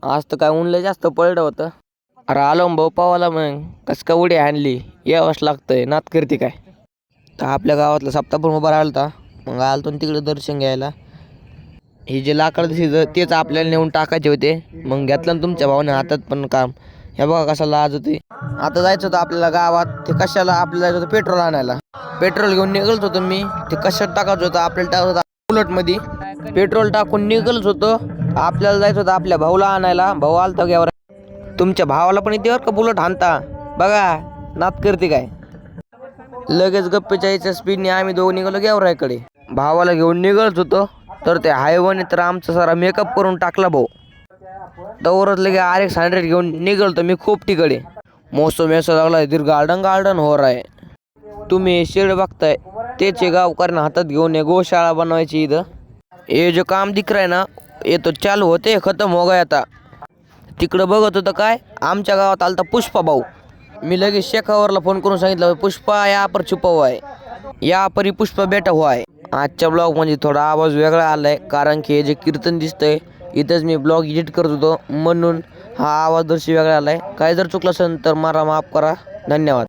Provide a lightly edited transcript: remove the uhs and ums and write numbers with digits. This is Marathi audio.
आज तर काय ऊन लय जास्त पडलं होतं. अरे आलो ना भाऊ पावाला मग कसं काय उडी आणली यावंच लागतंय नात करते काय. तर आपल्या गावातला सप्तापूर उभा राहिला होता मग आलतो ना तिकडे दर्शन घ्यायला. हे जे लाकड दिसतं तेच आपल्याला नेऊन टाकायचे होते. मग घेतलं ना तुमच्या भावाने हातात पण काम. हे बघा कसा लाज होते. आता जायचं होतं आपल्याला गावात ते कशाला आपल्याला जायचं होतं पेट्रोल आणायला. पेट्रोल घेऊन निघालच होतो मी. ते कशात टाकायचं होतं आपल्याला टाकत होतं बुलेटमध्ये. पेट्रोल टाकून निघालच होतं. आपल्याला जायचं होतं आपल्या भाऊला आणायला. भाऊ आलता घ्यावर. तुमच्या भावाला पण येते बरं का बुलेट हाणता. बघा नात करते काय. लगेच गप्पेच्या याच्या स्पीडने आम्ही दोघं निघालो गेवराईकडे. भावाला घेऊन निघालच होतो तर ते हायवेने तर आमचा सारा मेकअप करून टाकला भाऊ. तवरच लगे RX 100 घेऊन निघालतो मी खूप तिकडे. मौसम ऐसा लागला इधर गार्डन गार्डन हो रहा है. तुम्ही शेड बघताय त्याचे गावकऱ्यांना हातात घेऊन ये गोशाळा बनवायची इथं. ये जो काम दिख रहा है ना ये तो चालू होते खतम हो गया आता. तिकडं बघत होतं काय आमच्या गावात आलता पुष्पा भाऊ. मी लगेच शेखावरला फोन करून सांगितलं पुष्पा या पर छुपा हुआ है या परी पुष्पा बेटा हुआ है. आजच्या ब्लॉग म्हणजे थोडा आवाज वेगळा आलाय कारण की हे जे कीर्तन दिसतंय इथंच मी ब्लॉग एडिट करत होतो म्हणून हा आवाज दर्शी वेगळा आलाय. काय जर चुकलं असेल तर मला माफ करा. धन्यवाद.